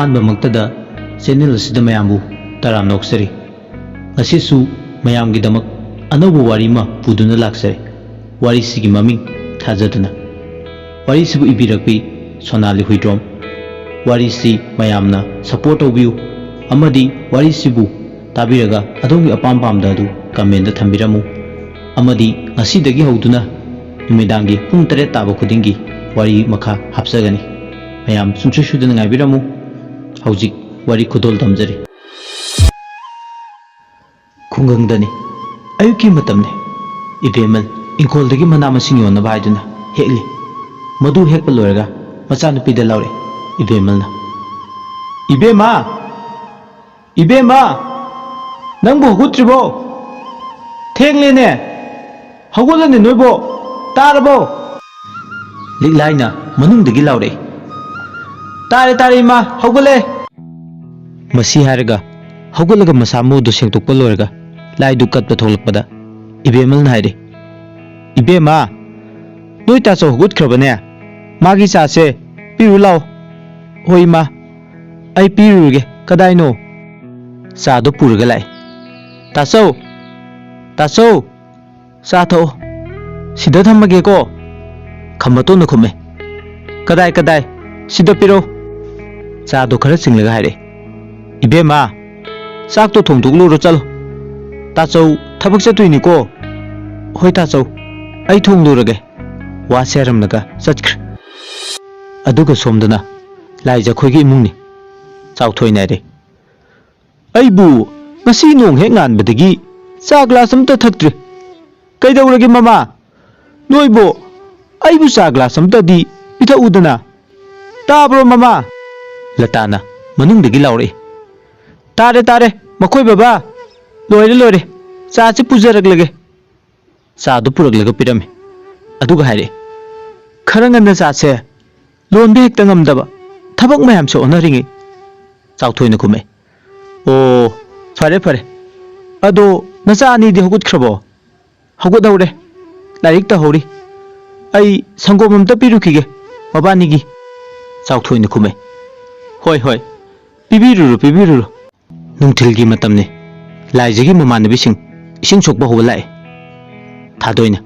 ꯑꯍꯥꯟꯕꯃꯛꯇꯗ channel ꯑꯁꯤꯗ ꯃꯌꯥꯝꯕꯨ ꯇꯔꯥꯝ ꯅꯣꯛꯆꯔꯤ꯫ ꯉꯁꯤꯁꯨ ꯃꯌꯥꯝꯒꯤꯗꯃꯛ ꯑꯅꯧꯕ ꯋꯥꯔꯤ ꯑꯃ ꯄꯨꯗꯨꯅ ꯂꯥꯛꯆꯔꯤ꯫ ꯋꯥꯔꯤꯁꯤꯒꯤ ꯃꯃꯤꯡ ꯊꯥꯖꯗꯅ꯫ ꯋꯥꯔꯤꯁꯤꯕꯨ ꯏꯕꯤꯔꯛꯄꯤ ꯁꯣꯅꯥꯂꯤ ꯍꯨꯏꯗ꯭ꯔꯣꯝ꯫ ꯋꯥꯔꯤꯁꯤ ꯃꯌꯥꯝꯅ ꯁꯄꯣꯔꯠ ꯇꯧꯕꯤꯌꯨ ꯑꯃꯗꯤ ꯋꯥꯔꯤꯁꯤꯕꯨ ꯇꯥꯕꯤꯔꯒ ꯑꯗꯣꯝꯒꯤ ꯑꯄꯥꯝ-ꯄꯥꯝꯗ ꯑꯗꯨ ꯀꯃꯦꯟꯇꯗ ꯊꯝꯕꯤꯔꯝꯃꯨ ꯑꯃꯗꯤ ꯉꯁꯤꯗꯒꯤ ꯍꯧꯗꯨꯅ ꯅꯨꯃꯤꯗꯥꯡꯒꯤ ꯄꯨꯡ 7 ꯇꯥꯕ ꯈꯨꯗꯤꯡꯒꯤ ꯋꯥꯔꯤ ꯃꯈꯥ ꯍꯥꯞꯆꯒꯅꯤ꯫ ꯃꯌꯥꯝ ꯁꯨꯡꯁꯣꯏ ꯁꯣꯏꯗꯅ ꯉꯥꯏꯕꯤꯔꯝꯃꯨ꯫ ꯍꯧꯖꯤꯛ ꯋꯥꯔꯤ ꯈꯨꯗꯣꯜ ꯇꯝꯖꯔꯤ꯫ ꯈꯨꯡꯒꯪꯗꯅꯤ, ꯑꯌꯨꯛꯀꯤ ꯃꯇꯝꯅꯤ꯫ ꯏꯕꯦꯝꯃꯜ ꯏꯪꯈꯣꯜꯗꯒꯤ ꯃꯅꯥ-ꯃꯁꯤꯡ ꯌꯣꯟꯅꯕ ꯍꯥꯏꯗꯨꯅ ꯍꯦꯛꯂꯤ꯫ ꯃꯗꯨ ꯍꯦꯛꯄ ꯂꯣꯏꯔꯒ ꯃꯆꯥꯅꯨꯄꯤꯗ ꯂꯥꯎꯔꯦ ꯏꯕꯦꯝꯃꯜꯅ꯫ "ꯏꯕꯦꯝꯃ! ꯏꯕꯦꯝꯃ! ꯅꯪꯕꯨ ꯍꯧꯒꯠꯇ꯭ꯔꯤꯕꯣ? ꯊꯦꯡꯂꯦꯅꯦ! ꯍꯧꯒꯠꯂꯅꯦ ꯅꯣꯏꯕꯣ! ꯇꯥꯔꯕꯣ?" ꯂꯤꯛꯂꯥꯏꯅ ꯃꯅꯨꯡꯗꯒꯤ ꯂꯥꯎꯔꯛꯏ꯫ "ꯇꯥꯔꯦ ꯇꯥꯔꯦ ꯏꯃꯥ, ꯍꯧꯒꯠꯂꯦ!" ꯃꯁꯤ ꯍꯥꯏꯔꯒ ꯍꯧꯒꯠꯂꯒ ꯃꯁꯥ ꯃꯎꯗꯨ ꯁꯦꯡꯗꯣꯛꯄ ꯂꯣꯏꯔꯒ ꯂꯥꯏꯗꯨ ꯀꯠꯄ ꯊꯣꯛꯂꯛꯄꯗ ꯏꯕꯦꯝꯃꯜꯅ ꯍꯥꯏꯔꯦ, "ꯏꯕꯦꯝꯃ, ꯅꯣꯏ ꯇꯥꯆꯧ ꯍꯧꯒꯠꯈ꯭ꯔꯕꯅꯦ? ꯃꯥꯒꯤ ꯆꯥꯁꯦ ꯄꯤꯔꯨ ꯂꯥꯎ." "ꯍꯣꯏ ꯏꯃꯥ, ꯑꯩ ꯄꯤꯔꯨꯔꯒꯦ꯫ ꯀꯗꯥꯏꯅꯣ?" ꯆꯥꯗꯣ ꯄꯨꯔꯒ ꯂꯥꯛꯑꯦ꯫ "ꯇꯥꯆꯧ, ꯇꯥꯆꯧ, ꯆꯥ ꯊꯛꯑꯣ꯫ ꯁꯤꯗ ꯊꯝꯃꯒꯦꯀꯣ." ꯈꯝꯕꯇꯣꯟꯅ ꯈꯨꯝꯃꯦ꯫ "ꯀꯗꯥꯏ? ꯁꯤꯗ ꯄꯤꯔꯧ." ꯆꯥꯗꯣ ꯈꯔ ꯆꯤꯡꯂꯒ ꯍꯥꯏꯔꯦ, "ꯏꯕꯦꯝꯃ, ꯆꯥꯛꯇꯣ ꯊꯣꯡꯗꯣꯛꯂꯨꯔꯣ ꯆꯠꯂꯣ꯫ ꯇꯥꯆꯧ ꯊꯕꯛ ꯆꯠꯇꯣꯏꯅꯤꯀꯣ." "ꯍꯣꯏ ꯇꯥꯆꯧ, ꯑꯩ ꯊꯣꯡꯂꯨꯔꯒꯦ." ꯋꯥꯁꯦ ꯍꯥꯏꯔꯝꯂꯒ ꯆꯠꯈ꯭ꯔꯦ꯫ ꯑꯗꯨꯒ ꯁꯣꯝꯗꯅ ꯂꯥꯏꯖꯈꯣꯏꯒꯤ ꯏꯃꯨꯡꯅꯤ꯫ ꯆꯥꯎꯊꯣꯏꯅ ꯍꯥꯏꯔꯦ, "ꯑꯩꯕꯨ ꯉꯁꯤ ꯅꯣꯡ ꯍꯦꯛ ꯉꯥꯟꯕꯗꯒꯤ ꯆꯥ ꯒ꯭ꯂꯥꯁ ꯑꯃꯇ ꯊꯛꯇ꯭ꯔꯤ꯫ ꯀꯩꯗꯧꯔꯒꯦ ꯃꯃꯥ? ꯅꯣꯏꯕꯨ ꯑꯩꯕꯨ ꯆꯥ ꯒ꯭ꯂꯥꯁ ꯑꯃꯇꯗꯤ ꯄꯤꯊꯛꯎꯗꯅ." "ꯇꯥꯕ꯭ꯔꯣ ꯃꯃꯥ?" ꯂꯇꯥꯅ ꯃꯅꯨꯡꯗꯒꯤ ꯂꯥꯎꯔꯛꯏ꯫ ꯇꯥꯔꯦ ꯃꯈꯣꯏ ꯕꯕꯥ, ꯂꯣꯏꯔꯦ, ꯆꯥꯁꯤ ꯄꯨꯖꯔꯛꯂꯒꯦ." ꯆꯥꯗꯨ ꯄꯨꯔꯛꯂꯒ ꯄꯤꯔꯝꯃꯤ꯫ ꯑꯗꯨꯒ ꯍꯥꯏꯔꯛꯏ, "ꯈꯔ ꯉꯟꯅ ꯆꯥꯁꯦ, ꯂꯣꯟꯕ ꯍꯦꯛꯇ ꯉꯝꯗꯕ, ꯊꯕꯛ ꯃꯌꯥꯝꯁꯦ ꯑꯣꯟꯅꯔꯤꯉꯩ." ꯆꯥꯎꯊꯣꯏꯅ ꯈꯨꯝꯃꯦ, "ꯑꯣ, ꯐꯔꯦ. ꯑꯗꯣ ꯅꯆꯥ ꯑꯅꯤꯗꯤ ꯍꯧꯒꯠꯈ꯭ꯔꯕꯣ?" "ꯍꯧꯒꯠꯍꯧꯔꯦ, ꯂꯥꯏꯔꯤꯛ ꯇꯧꯍꯧꯔꯤ꯫ ꯑꯩ ꯁꯪꯒꯣꯝ ꯑꯝꯇ ꯄꯤꯔꯨꯈꯤꯒꯦ ꯃꯕꯥꯅꯤꯒꯤ." ꯆꯥꯎꯊꯣꯏꯅ ꯈꯨꯝꯃꯦ, "ꯍꯣꯏ, ꯄꯤꯕꯤꯔꯨꯔꯣ." ꯅꯨꯡꯊꯤꯜꯒꯤ ꯃꯇꯝꯅꯤ꯫ ꯂꯥꯏꯖꯒꯤ ꯃꯃꯥꯟꯅꯕꯤꯁꯤꯡ ꯏꯁꯤꯡ ꯁꯣꯛꯄ ꯍꯧꯕ ꯂꯥꯛꯑꯦ꯫ ꯊꯥꯗꯣꯏꯅ,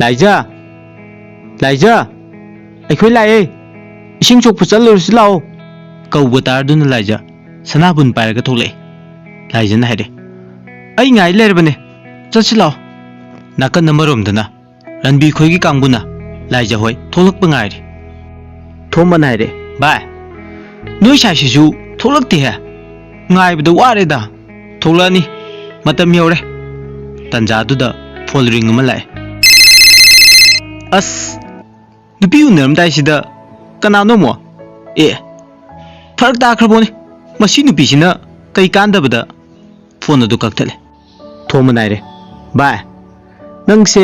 "ꯂꯥꯏꯖ, ꯑꯩꯈꯣꯏ ꯂꯥꯛꯑꯦ, ꯏꯁꯤꯡ ꯁꯣꯛꯄ ꯆꯠꯂꯨꯔꯁꯤ ꯂꯥꯛꯑꯣ." ꯀꯧꯕ ꯇꯥꯔꯗꯨꯅ ꯂꯥꯏꯖ ꯁꯅꯥꯕꯨꯟ ꯄꯥꯏꯔꯒ ꯊꯣꯛꯂꯛꯑꯦ꯫ ꯂꯥꯏꯖꯅ ꯍꯥꯏꯔꯦ, "ꯑꯩ ꯉꯥꯏ ꯂꯩꯔꯕꯅꯦ, ꯆꯠꯁꯤ ꯂꯥꯛꯑꯣ." ꯅꯥꯀꯟ ꯑꯃꯔꯣꯝꯗꯅ ꯔꯟꯕꯤ ꯈꯣꯏꯒꯤ ꯀꯥꯡꯕꯨꯅ ꯂꯥꯏꯖ ꯍꯣꯏ ꯊꯣꯛꯂꯛꯄ ꯉꯥꯏꯔꯤ꯫ ꯊꯣꯝꯕꯅ ꯍꯥꯏꯔꯦ, "ꯚꯥꯏ, ꯅꯣꯏ ꯁꯥꯏꯁꯤꯁꯨ ꯊꯣꯛꯂꯛꯇꯦꯍꯦ, ꯉꯥꯏꯕꯗ ꯋꯥꯔꯦꯗ." "ꯊꯣꯛꯂꯛꯑꯅꯤ, ꯃꯇꯝ ꯌꯧꯔꯦ." ꯇꯟꯖꯥꯗꯨꯗ ꯐꯣꯟ ꯔꯤꯡ ꯑꯃ ꯂꯥꯛꯑꯦ꯫ "ꯑꯁ, ꯅꯨꯄꯤ ꯎꯅꯔꯝꯗꯥꯏꯁꯤꯗ ꯀꯅꯥꯅꯣ ꯑꯃꯨꯛ? ꯐꯔꯛ ꯇꯥꯈ꯭ꯔꯕꯣꯅꯤ, ꯃꯁꯤ ꯅꯨꯄꯤꯁꯤꯅ ꯀꯩ ꯀꯥꯟꯗꯕꯗ." ꯐꯣꯟ ꯑꯗꯨ ꯀꯛꯊꯠꯂꯦ꯫ ꯊꯣꯝꯕꯅ ꯍꯥꯏꯔꯦ, "ꯚꯥꯏ, ꯅꯪꯁꯦ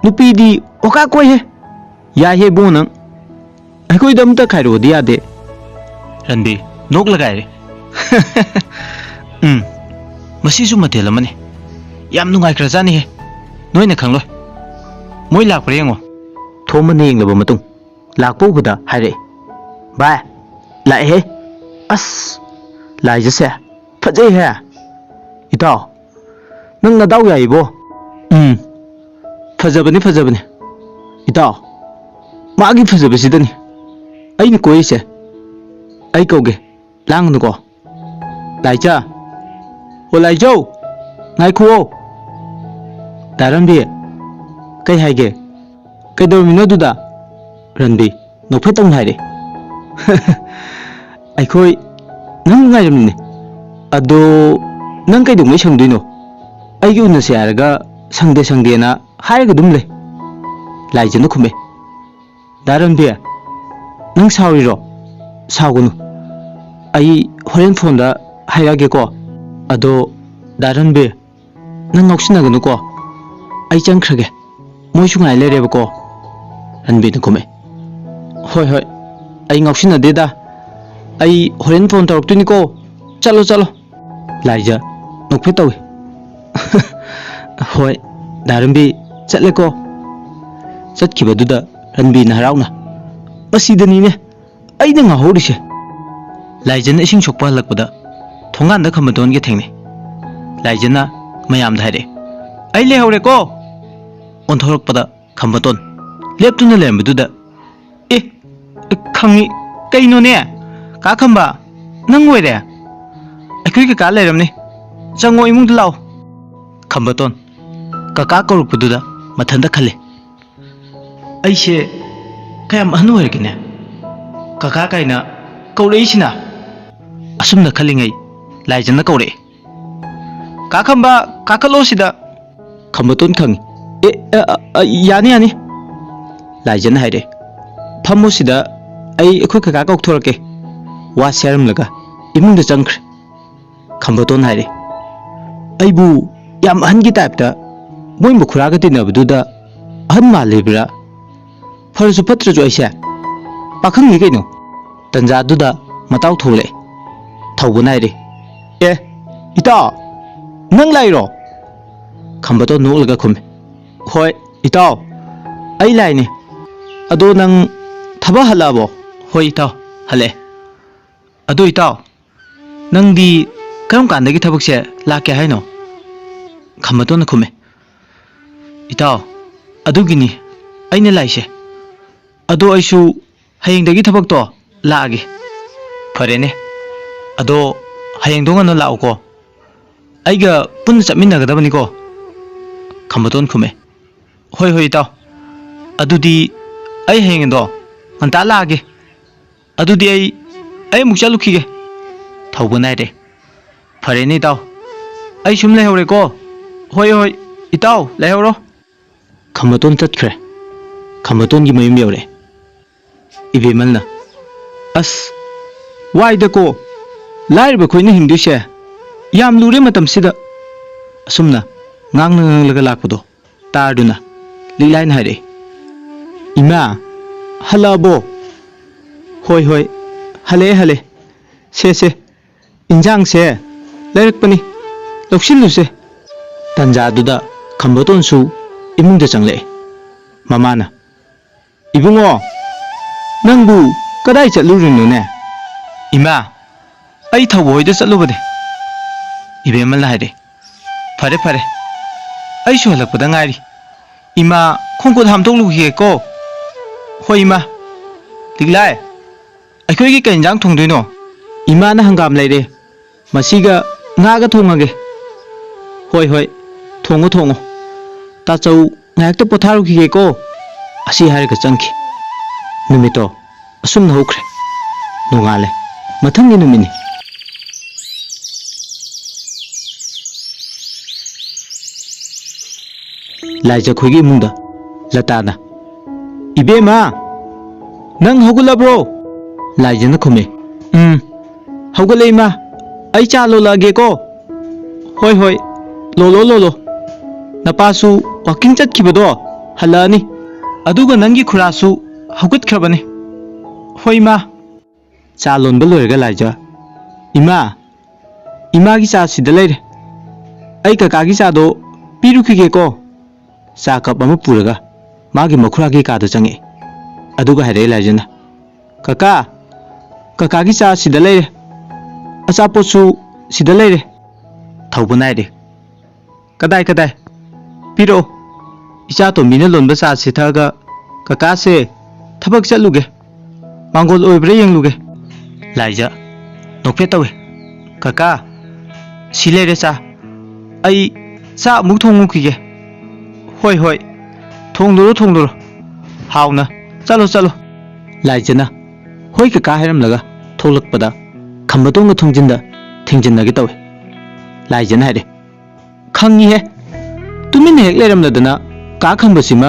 ꯅꯨꯄꯤꯗꯤ ꯑꯣꯀꯥ ꯀꯣꯏꯍꯦ, ꯌꯥꯏꯍꯦ ꯏꯕꯨꯡꯉꯣ ꯅꯪ, ꯑꯩꯈꯣꯏꯗ ꯑꯝꯇ ꯈꯥꯏꯔꯛꯑꯣꯗꯤ ꯌꯥꯗꯦ." ꯔꯟꯕꯤ ꯅꯣꯛꯂꯒ ꯍꯥꯏꯔꯦ, "ꯃꯁꯤꯁꯨ ꯃꯊꯦꯜ ꯑꯃꯅꯤ, ꯌꯥꯝ ꯅꯨꯡꯉꯥꯏꯈ꯭ꯔꯖꯥꯠꯅꯤꯍꯦ, ꯅꯣꯏꯅ ꯈꯪꯂꯣꯏ. ꯃꯣꯏ ꯂꯥꯛꯄ꯭ꯔꯥ ꯌꯦꯡꯉꯣ." ꯊꯣꯝꯕꯅ ꯌꯦꯡꯂꯕ ꯃꯇꯨꯡ ꯂꯥꯛꯄ ꯎꯕꯗ ꯍꯥꯏꯔꯛꯏ, "ꯚꯥꯏ, ꯂꯥꯛꯑꯦꯍꯦ. ꯑꯁ, ꯂꯥꯏꯖꯁꯦ ꯐꯖꯩꯍꯦ. ꯏꯇꯥꯎ, ꯅꯪ ꯅꯗꯥꯎ ꯌꯥꯏꯕꯣ." ꯐꯖꯕꯅꯤ. ꯏꯇꯥꯎ, ꯃꯥꯒꯤ ꯐꯖꯕꯁꯤꯗꯅꯤ ꯑꯩꯅ ꯀꯣꯏꯔꯤꯁꯦ. ꯑꯩ ꯀꯧꯒꯦ, ꯂꯥꯡꯒꯅꯨꯀꯣ." "ꯂꯥꯏꯖ, ꯑꯣ ꯂꯥꯏꯖꯧ, ꯉꯥꯏꯈꯨꯑꯣ." "ꯔꯟꯕꯤ, ꯀꯩ ꯍꯥꯏꯒꯦ? ꯀꯩꯗꯧꯔꯝꯃꯤꯅꯣ ꯑꯗꯨꯗ?" ꯔꯟꯕꯤ ꯅꯣꯛꯐꯦꯠꯇꯧꯅ ꯍꯥꯏꯔꯦ, "ꯑꯩꯈꯣꯏ ꯅꯪ ꯉꯥꯏꯔꯝꯃꯤꯅꯦ. ꯑꯗꯣ ꯅꯪ ꯀꯩꯗꯧꯉꯩ ꯁꯪꯗꯣꯏꯅꯣ? ꯑꯩꯒꯤ ꯎꯅꯁꯦ ꯍꯥꯏꯔꯒ ꯁꯪꯗꯦꯅ ꯍꯥꯏꯔꯒ ꯑꯗꯨꯝ ꯂꯩ." ꯂꯥꯏꯖꯅ ꯈꯨꯝꯃꯦ, "ꯔꯟꯕꯤ, ꯅꯪ ꯁꯥꯎꯔꯤꯔꯣ? ꯁꯥꯎꯒꯅꯨ. ꯑꯩ ꯍꯣꯔꯦꯟ ꯐꯣꯟꯗ ꯍꯥꯏꯔꯛꯑꯒꯦꯀோ. ꯑꯗꯣ ꯔꯟꯕꯤ, ꯅꯪ ꯉꯥꯎꯁꯤꯟꯅꯒꯅꯨꯀꯣ. ꯑꯩ ꯆꯪꯈ꯭ꯔꯒꯦ, ꯃꯣꯏꯁꯨ ꯉꯥꯏ ꯂꯩꯔꯦꯕꯀꯣ." ꯔꯟꯕꯤꯅ ꯈꯨꯝꯃꯦ, "ꯍꯣꯏ, ꯑꯩ ꯉꯥꯎꯁꯤꯟꯅꯗꯦꯗ. ꯑꯩ ꯍꯣꯔꯦꯟ ꯐꯣꯟ ꯇꯧꯔꯛꯇꯣꯏꯅꯤꯀꯣ. ꯆꯠꯂꯣ." ꯂꯥꯏꯖ ꯅꯣꯛꯐꯦꯠ ꯇꯧꯏ, "ꯍꯣꯏ, ꯔꯟꯕꯤ, ꯆꯠꯂꯦꯀꯣ." ꯆꯠꯈꯤꯕꯗꯨꯗ ꯔꯟꯕꯤꯅ ꯍꯔꯥꯎꯅ, "ꯃꯁꯤꯗꯅꯤꯅꯦ ꯑꯩꯅ ꯉꯥꯎꯍꯧꯔꯤꯁꯦ. लाइजन इसिंग सोकपा हलकपदा थोंगानदा खमबतोन के थेंगने लाइजना मयाम धारे आई लेहौरे को ओंथोरकपदा खमबतोन लेप्तुना लेरमबदुदा ए खंगी कइनोने का खंबा नंग ओइरे अखुई के का लेरमने चंगो इमुंग लाओ खमबतोन काका कौरकपदुदा मथंदा खले अइसे कयाम अहन ओइरगिने काका काइना कौरेइसिना असुमना खलिङै लाइजनना कौरे का खंबा काखलोसिदा खमबतोन खंगी ए यानी यानी लाइजन हाइरे फमुसिदा आई अखुई काका कौथोरके वा सेरमलगा इमुंगदा चंख्रे खमबतोन हाइरे अइबु याम अहनगी टाइपता मोइम खुरागा तिनबदुदा अहन मालेब्रा फरसु फत्रजु आइसे पाखंगी कइनो तंजादुदा मताउ थोले थौबनाइरे ए इता नंग लाइरो खमबतो नोलगा खुमे होय इताओ आई लाइने अदो नंग थबा हलाबो होय इताओ हले अदो इताओ नंगदी करम कांदगी थबकसे लाके हाइनो खमबतो न खुमे इताओ अदुगिनी आइने लाइसे अदो आइसु हयेंदगी थबकतो लागे फरेने अदो हयेंदो ngana लाओ को आइगा पुन चमिनगदबनी को खमबतोन खुमे होय होय इताओ अदुदी आई हयेंदो nganta लागे अदुदी आई मुक चलुखिगे थौबनाइरे फरेने इताओ आई सुम लेहौरे को होय होय इताओ लेहौरो खमबतोन चतख्रे खमबतोन की मयुम यौरे इबेमलना अस वाइदा को लाइरब खोइना हिंदुसे याम लुरे मतमसिदा असुमना ngang lakpado tarduna lilain haire ima halabo hoi hoi hale hale se injang se lerak pani loksin lu se tanja duda khambton su imung da changle mamana ibungo nangbu kadai chatlurinu ne ima ai thawoi da chatlubade ibemal haire fare fare ai su halakpada ngari ima khongko hamtok lu hi ko hoi ima tiglai akhoi gi kainjang thongdoino ima na hangam leire masiga nga ga thongage hoi hoi thongo ta chau ngak ta potharu gi ko asi har ga changki numito asum na hokre nongale mathangi numini लाइजा खोगी मुंदा लताना इबेमा नंग हौगुलब्रो लाइजना खुमे हौगुलेमा आई चालो लागे को होय होय लोलो नपासु walking चतखिबदो हलानी अदुगा नंगी खुरासु हौगुतख्रबने होयमा चालोन बलोरगा लाइजा इमा की चा सिदा लेरे आई काका की चादो पिरुखिगे को चा कप अमा पुरगा मागी मखुरागी कादो चंगे अदुगा हाइरे लाइजना काका की चा सिदा लेरे अचापोसु सिदा लेरे थौबनाइरे कदाई पिरो इचा तो मीना लोनबा चा सिथागा काका से थबक चलुगे मांगोल ओइब्रे यंगलुगे लाइजा नोकफे तवे काका सि लेरे चा आई चा मुक थोंगुखिगे होय होय थोंदुरो हाउना चलो लाइजना होय का हैरम लगा थोलकपदा खंबतोंग थोंजिंदा थेंजिनगे तवे लाइजना हाइरे खंगी है तुमिन हेक लेरमदना का खंबसिमा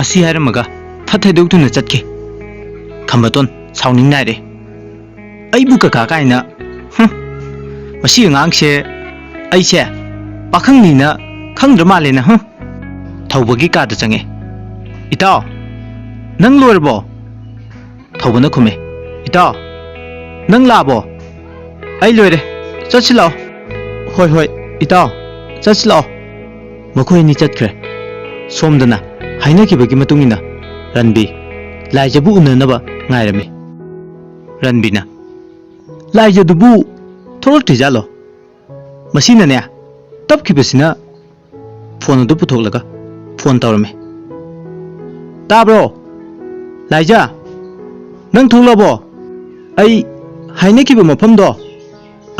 असि हैरमगा फथैदुक्तुना चटके खंबतोन साउनिंग नाइरे अइबु का काइना मसी ngang से पाखंगनीना खंद्र मालेना थौबगी काद चंगे इताओ नंग लोरबो थौबना खुमे इताओ नंग लाबो आई लोरे चचिलाओ होय इताओ चचिलाओ मखोयनी चतख्रे सोमदना हाइनखिबगी मतुंगिना रनबी लाइजबु उननबा ngairami रनबीना ꯂꯥꯏꯖꯗꯨꯕꯨ ꯊꯣꯛꯂꯛꯇ꯭ꯔꯤꯖꯥꯠꯂꯣ ꯃꯁꯤꯅꯅꯦ ꯇꯞꯈꯤꯕꯁꯤꯅ ꯐꯣꯟ ꯑꯗꯨ ꯄꯨꯊꯣꯛꯂꯒ ꯐꯣꯟ ꯇꯧꯔꯝꯃꯤ ꯇꯥꯕ꯭ꯔꯣ ꯂꯥꯏꯖ ꯅꯪ ꯊꯣꯛꯂꯕꯣ ꯑꯩ ꯍꯥꯏꯅꯈꯤꯕ ꯃꯐꯝꯗꯣ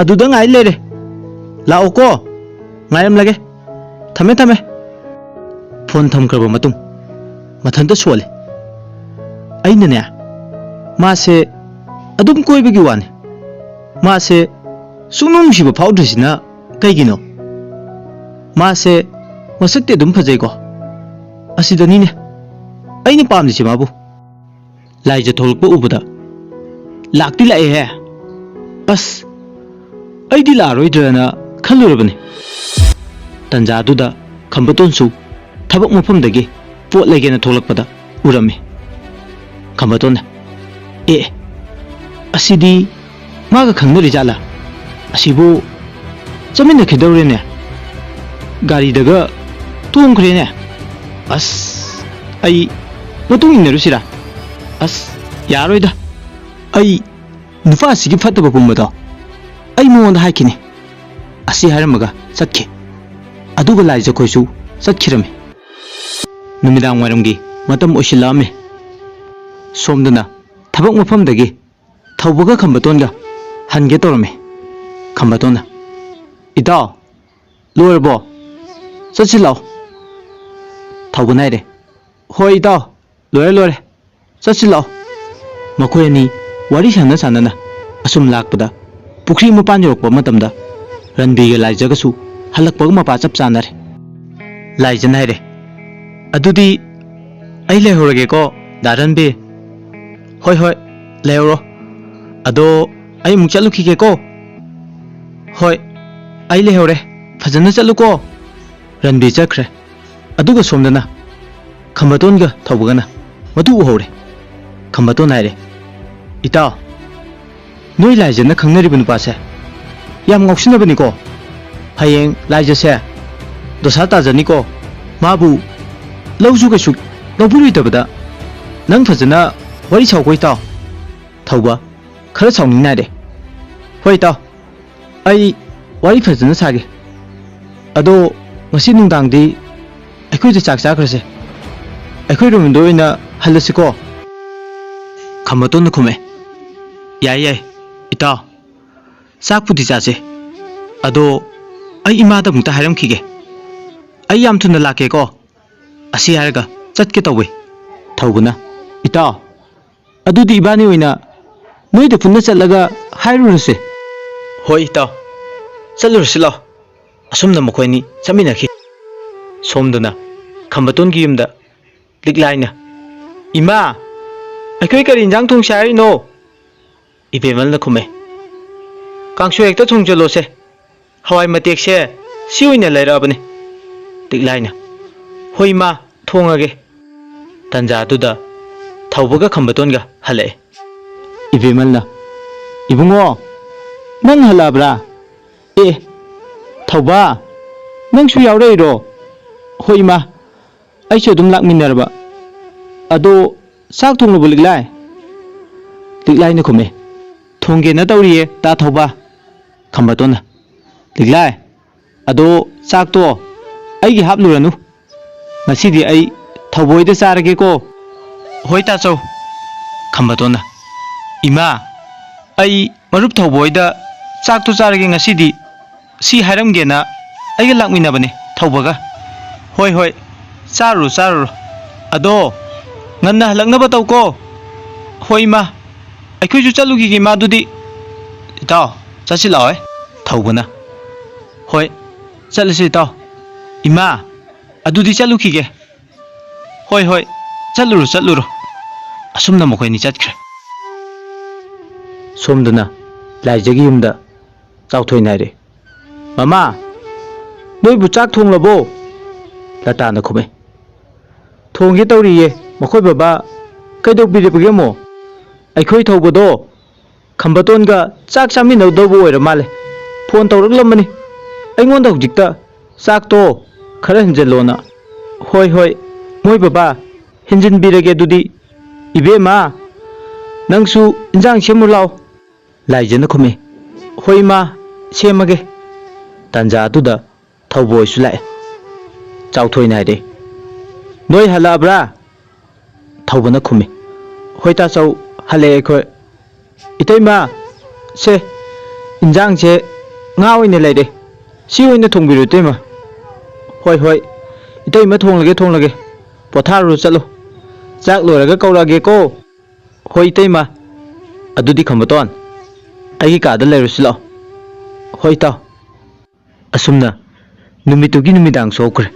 ꯑꯗꯨꯗ ꯉꯥꯏ ꯂꯩꯔꯦ ꯂꯥꯛꯑꯣꯀꯣ ꯉꯥꯏꯔꯝꯂꯒꯦ ꯊꯝꯃꯦ ꯊꯝꯃꯦ ꯐꯣꯟ ꯊꯝꯈ꯭ꯔꯕ ꯃꯇꯨꯡ ꯃꯊꯟꯇ ꯁꯣꯜꯂꯦ ꯑꯩꯅꯅꯦ ꯃꯥꯁꯦ ꯑꯗꯨꯝ ꯀꯣꯏꯕꯒꯤ ꯋꯥꯅꯤ ꯃꯥꯁꯦ ꯁꯨꯡꯅꯨꯡ ꯅꯨꯡꯁꯤꯕ ꯐꯥꯎꯗ꯭ꯔꯤꯁꯤꯅ ꯀꯩꯒꯤꯅꯣ ꯃꯥꯁꯦ ꯃꯁꯛꯇꯤ ꯑꯗꯨꯝ ꯐꯖꯩꯀꯣ ꯑꯁꯤꯗꯅꯤꯅꯦ ꯑꯩꯅ ꯄꯥꯝꯂꯤꯁꯦ ꯃꯥꯕꯨ ꯂꯥꯏꯖ ꯊꯣꯛꯂꯛꯄ ꯎꯕꯗ ꯂꯥꯛꯇꯤ ꯂꯥꯛꯑꯦꯍꯦ ꯑꯁ ꯑꯩꯗꯤ ꯂꯥꯛꯑꯔꯣꯏꯗ꯭ꯔꯅ ꯈꯜꯂꯨꯔꯕꯅꯤ ꯇꯟꯖꯥꯗꯨꯗ ꯈꯝꯕꯇꯣꯟꯁꯨ ꯊꯕꯛ ꯃꯐꯝꯗꯒꯤ ꯄꯣꯠ ꯂꯩꯒꯦꯅ ꯊꯣꯛꯂꯛꯄꯗ ꯎꯔꯝꯃꯤ ꯈꯝꯕꯇꯣꯟꯅ ꯑꯦ ꯑꯁꯤꯗꯤ ꯃꯥꯒ ꯈꯪꯅꯔꯤꯖꯥꯠꯂꯥ ꯑꯁꯤꯕꯨ ꯆꯠꯃꯤꯟꯅꯈꯤꯗꯧꯔꯦꯅꯦ ꯒꯥꯔꯤꯗꯒ ꯇꯣꯡꯈ꯭ꯔꯦꯅꯦ ꯑꯁ ꯑꯩ ꯃꯇꯨꯡ ꯏꯟꯅꯔꯨꯁꯤꯔꯥ ꯑꯁ ꯌꯥꯔꯣꯏꯗ ꯑꯩ ꯅꯨꯄꯥꯁꯤꯒꯤ ꯐꯠꯇꯕ ꯄꯨꯝꯕꯗꯣ ꯑꯩ ꯃꯉꯣꯟꯗ ꯍꯥꯏꯈꯤꯅꯤ ꯑꯁꯤ ꯍꯥꯏꯔꯝꯃꯒ ꯆꯠꯈꯤ ꯑꯗꯨꯒ ꯂꯥꯏꯖꯈꯣꯏꯁꯨ ꯆꯠꯈꯤꯔꯝꯃꯤ ꯅꯨꯃꯤꯗꯥꯡ ꯋꯥꯏꯔꯝꯒꯤ ꯃꯇꯝ ꯑꯣꯏꯁꯤꯜꯂꯛꯑꯝꯃꯤ ꯁꯣꯝꯗꯅ ꯊꯕꯛ ꯃꯐꯝꯗꯒꯤ ꯊꯧꯕꯒ ꯈꯝꯕꯇꯣꯟꯒ ꯍꯟꯒꯦ ꯇꯧꯔꯝꯃꯤ ꯈꯝꯕꯇꯣꯟꯅ ꯏꯇꯥꯎ ꯂꯣꯏꯔꯕꯣ ꯆꯠꯁꯤ ꯂꯥꯛꯑꯣ ꯊꯧꯕꯅ ꯍꯥꯏꯔꯦ ꯍꯣꯏ ꯏꯇꯥꯎ ꯂꯣꯏꯔꯦ ꯆꯠꯁꯤ ꯂꯥꯛꯑꯣ ꯃꯈꯣꯏ ꯑꯅꯤ ꯋꯥꯔꯤ ꯁꯥꯟꯅ ꯁꯥꯟꯅꯅ ꯑꯁꯨꯝ ꯂꯥꯛꯄꯗ ꯄꯨꯈ꯭ꯔꯤ ꯃꯄꯥꯟ ꯌꯧꯔꯛꯄ ꯃꯇꯝꯗ ꯔꯟꯕꯤꯒ ꯂꯥꯏꯖꯒꯁꯨ ꯍꯜꯂꯛꯄꯒ ꯃꯄꯥ ꯆꯞ ꯆꯥꯅꯔꯦ ꯂꯥꯏꯖꯅ ꯍꯥꯏꯔꯦ ꯑꯗꯨꯗꯤ ꯑꯩ ꯂꯩꯍꯧꯔꯒꯦꯀꯣ ꯗꯥ ꯔꯟꯕꯤ ꯍꯣꯏ ꯂꯩꯍꯧꯔꯣ ꯑꯗꯣ ꯑꯩ ꯑꯃꯨꯛ ꯆꯠꯂꯨꯈꯤꯒꯦꯀꯣ ꯍꯣꯏ ꯑꯩ ꯂꯩꯍꯧꯔꯦ ꯐꯖꯅ ꯆꯠꯂꯨꯀꯣ ꯔꯟꯕꯤ ꯆꯠꯈ꯭ꯔꯦ ꯑꯗꯨꯒ ꯁꯣꯝꯗꯅ ꯈꯝꯕꯇꯣꯟꯒ ꯊꯧꯕꯒꯅ ꯃꯗꯨ ꯎꯍꯧꯔꯦ ꯈꯝꯕꯇꯣꯟ ꯍꯥꯏꯔꯦ ꯏꯇꯥꯎ ꯅꯣꯏ ꯂꯥꯏꯖꯅ ꯈꯪꯅꯔꯤꯕ ꯅꯨꯄꯥꯁꯦ ꯌꯥꯝ ꯉꯥꯎꯁꯤꯟꯅꯕꯅꯤꯀꯣ ꯍꯌꯦꯡ ꯂꯥꯏꯖꯁꯦ ꯗꯣꯁꯥ ꯇꯥꯖꯅꯤꯀꯣ ꯃꯥꯕꯨ ꯂꯧꯁꯨ ꯀꯩꯁꯨ ꯂꯧꯕꯤꯔꯣꯏꯗꯕꯗ ꯅꯪ ꯐꯖꯅ ꯋꯥꯔꯤ ꯁꯥꯎꯀꯣ ꯏꯇꯥꯎ ꯊꯧꯕ ꯈꯔ ꯁꯥꯎꯅꯤꯡꯅ ꯍꯥꯏꯔꯦ ꯍꯣꯏ ꯏꯇꯥꯎ ꯑꯩ ꯋꯥꯔꯤ ꯐꯖꯅ ꯁꯥꯒꯦ ꯑꯗꯣ ꯉꯁꯤ ꯅꯨꯡꯗꯥꯡꯗꯤ ꯑꯩꯈꯣꯏꯗ ꯆꯥꯛ ꯆꯥꯈ꯭ꯔꯁꯦ ꯑꯩꯈꯣꯏꯔꯣꯝꯗ ꯑꯣꯏꯅ ꯍꯜꯂꯁꯤꯀꯣ ꯈꯝꯕꯇꯣꯟꯅ ꯈꯨꯝꯃꯦ ꯌꯥꯏ ꯏꯇꯥꯎ ꯆꯥꯛꯄꯨꯗꯤ ꯆꯥꯁꯦ ꯑꯗꯣ ꯑꯩ ꯏꯃꯥꯗ ꯑꯃꯨꯛꯇ ꯍꯥꯏꯔꯝꯈꯤꯒꯦ ꯑꯩ ꯌꯥꯝ ꯊꯨꯅ ꯂꯥꯛꯀꯦꯀꯣ ꯑꯁꯤ ꯍꯥꯏꯔꯒ ꯆꯠꯀꯦ ꯇꯧꯋꯤ ꯊꯧꯕꯅ ꯏꯇꯥꯎ ꯑꯗꯨꯗꯤ ꯏꯕꯥꯅꯤ ꯑꯣꯏꯅ ꯅꯣꯏꯗ ꯄꯨꯟꯅ ꯆꯠꯂꯒ ꯍꯥꯏꯔꯨꯔꯁꯦ ꯍꯣꯏ ꯏꯇꯥꯎ ꯆꯠꯂꯨꯔꯁꯤ ꯂꯥꯎ ꯑꯁꯨꯝꯅ ꯃꯈꯣꯏꯅꯤ ꯆꯠꯃꯤꯟꯅꯈꯤ ꯁꯣꯝꯗꯅ ꯈꯝꯕꯇꯣꯟꯒꯤ ꯌꯨꯝꯗ ꯂꯤꯛꯂꯥꯏꯅ ꯏꯃꯥ ꯑꯩꯈꯣꯏ ꯀꯔꯤ ꯏꯟꯖꯥꯡ ꯊꯣꯡꯁꯦ ꯍꯥꯏꯔꯤꯅꯣ ꯏꯕꯦꯝꯃꯜꯅ ꯈꯨꯝꯃꯦ ꯀꯥꯡꯁꯣꯏ ꯍꯦꯛꯇ ꯊꯣꯡꯖꯜꯂꯣꯁꯦ ꯍꯋꯥꯏ ꯃꯇꯦꯛꯁꯦ ꯁꯤ ꯑꯣꯏꯅ ꯂꯩꯔꯛꯑꯕꯅꯤ ꯂꯤꯛꯂꯥꯏꯅ ꯍꯣꯏ ꯏꯃꯥ ꯊꯣꯡꯉꯒꯦ ꯇꯟꯖꯥꯗꯨꯗ ꯊꯧꯕꯒ ꯈꯝꯕꯇꯣꯟꯒ ꯍꯜꯂꯛꯑꯦ ꯏꯕꯦꯝꯃꯜꯅ ꯏꯕꯨꯡꯉꯣ ꯅꯪ ꯍꯜꯂꯛꯑꯕ꯭ꯔꯥ ꯑꯦ ꯊꯧꯕ ꯅꯪꯁꯨ ꯌꯥꯎꯔꯛꯏꯔꯣ ꯍꯣꯏ ꯏꯃꯥ ꯑꯩꯁꯨ ꯑꯗꯨꯝ ꯂꯥꯛꯃꯤꯟꯅꯔꯕ ꯑꯗꯣ ꯆꯥꯛ ꯊꯣꯡꯂꯕꯣ ꯂꯤꯛꯂꯥꯏ ꯂꯤꯛꯂꯥꯏꯅ ꯈꯨꯝꯃꯦ ꯊꯣꯡꯒꯦꯅ ꯇꯧꯔꯤꯌꯦ ꯇꯥ ꯊꯧꯕ ꯈꯝꯕꯇꯣꯟꯅ ꯂꯤꯛꯂꯥꯏ ꯑꯗꯣ ꯆꯥꯛꯇꯣ ꯑꯩꯒꯤ ꯍꯥꯞꯂꯨꯔꯅꯨ ꯉꯁꯤꯗꯤ ꯑꯩ ꯊꯧꯕꯣꯏꯗ ꯆꯥꯔꯒꯦꯀꯣ ꯍꯣꯏ ꯇꯥꯆꯧ ꯈꯝꯕꯇꯣꯟꯅ ꯏꯃꯥ ꯑꯩ ꯃꯔꯨꯞ ꯊꯧꯕꯣꯏꯗ ꯆꯥꯛꯇꯣ ꯆꯥꯔꯒꯦ ꯉꯁꯤꯗꯤ ꯁꯤ ꯍꯥꯏꯔꯝꯒꯦꯅ ꯑꯩꯒ ꯂꯥꯛꯃꯤꯟꯅꯕꯅꯦ ꯊꯧꯕꯒ ꯍꯣꯏ ꯆꯥꯔꯨꯔꯣ ꯑꯗꯣ ꯉꯟꯅ ꯍꯜꯂꯛꯅꯕ ꯇꯧꯀꯣ ꯍꯣꯏ ꯏꯃꯥ ꯑꯩꯈꯣꯏꯁꯨ ꯆꯠꯂꯨꯈꯤꯒꯦ ꯏꯃꯥ ꯑꯗꯨꯗꯤ ꯏꯇꯥꯎ ꯆꯠꯁꯤ ꯂꯥꯛꯑꯣ ꯊꯧꯕꯅ ꯍꯣꯏ ꯆꯠꯂꯁꯤ ꯏꯇꯥꯎ ꯏꯃꯥ ꯑꯗꯨꯗꯤ ꯆꯠꯂꯨꯈꯤꯒꯦ ꯍꯣꯏ ꯆꯠꯂꯨꯔꯣ ꯑꯁꯨꯝꯅ ꯃꯈꯣꯏꯅꯤ ꯆꯠꯈ꯭ꯔꯦ ꯁꯣꯝꯗꯅ ꯂꯥꯏꯖꯒꯤ ꯌꯨꯝꯗ ꯆꯥꯎꯊꯣꯏꯅ ꯍꯥꯏꯔꯦ ꯃꯃꯥ ꯅꯣꯏꯕꯨ ꯆꯥꯛ ꯊꯣꯡꯂꯕꯣ ꯂꯇꯥꯅ ꯈꯨꯝꯃꯦ ꯊꯣꯡꯒꯦ ꯇꯧꯔꯤꯌꯦ ꯃꯈꯣꯏ ꯕꯕꯥ ꯀꯩꯗꯧꯕꯤꯔꯕꯒꯦ ꯑꯃꯨꯛ ꯑꯩꯈꯣꯏ ꯊꯧꯕꯗꯣ ꯈꯝꯕꯇꯣꯟꯒ ꯆꯥꯛ ꯆꯥꯃꯤꯟꯅꯗꯧꯕ ꯑꯣꯏꯔ ꯃꯥꯜꯂꯦ ꯐꯣꯟ ꯇꯧꯔꯛꯂꯝꯕꯅꯤ ꯑꯩꯉꯣꯟꯗ ꯍꯧꯖꯤꯛꯇ ꯆꯥꯛꯇꯣ ꯈꯔ ꯍꯦꯟꯖꯜꯂꯣꯅ ꯍꯣꯏ ꯃꯣꯏ ꯕꯕꯥ ꯍꯦꯟꯖꯤꯟꯕꯤꯔꯒꯦ ꯑꯗꯨꯗꯤ ꯏꯕꯦꯝꯃ ꯅꯪꯁꯨ ꯏꯟꯖꯥꯡ ꯁꯦꯝꯃꯨ ꯂꯥꯛꯑꯣ ꯂꯥꯏꯖꯅ ꯈꯨꯝꯃꯤ ꯍꯣꯏ ꯏꯃꯥ ꯁꯦꯝꯃꯒꯦ ꯇꯥꯟꯖꯥ ꯑꯗꯨꯗ ꯊꯧꯕꯣꯏꯁꯨ ꯂꯥꯛꯑꯦ ꯆꯥꯎꯊꯣꯏꯅ ꯍꯥꯏꯔꯦ ꯅꯣꯏ ꯍꯜꯂꯛꯑꯕ꯭ꯔꯥ ꯊꯧꯕꯅ ꯈꯨꯝꯃꯤ ꯍꯣꯏ ꯇꯥꯆꯧ ꯍꯜꯂꯛꯑꯦ ꯑꯩꯈꯣꯏ ꯏꯇꯩꯃ ꯁꯦ ꯏꯟꯖꯥꯡꯁꯦ ꯉꯥ ꯑꯣꯏꯅ ꯂꯩꯔꯦ ꯁꯤ ꯑꯣꯏꯅ ꯊꯣꯡꯕꯤꯔꯣ ꯏꯇꯩꯃ ꯍꯣꯏ ꯍꯣꯏ ꯏꯇꯩꯃ ꯊꯣꯡꯂꯒꯦ ꯄꯣꯊꯥꯔꯨꯔꯣ ꯆꯠꯂꯣ ꯆꯥꯛ ꯂꯣꯏꯔꯒ ꯀꯧꯔꯛꯑꯒꯦꯀꯣ ꯍꯣꯏ ꯏꯇꯩꯃ ꯑꯗꯨꯗꯤ ꯈꯝꯕꯇꯣꯟ ꯑꯩꯒꯤ ꯀꯥꯗ ꯂꯩꯔꯨꯁꯤ ꯂꯥꯛꯑꯣ ꯍꯣꯏ ꯏꯇꯥꯎ ꯑꯁꯨꯝꯅ ꯅꯨꯃꯤꯠꯇꯨꯒꯤ ꯅꯨꯃꯤꯗꯥꯡ ꯁꯣꯛꯈ꯭ꯔꯦ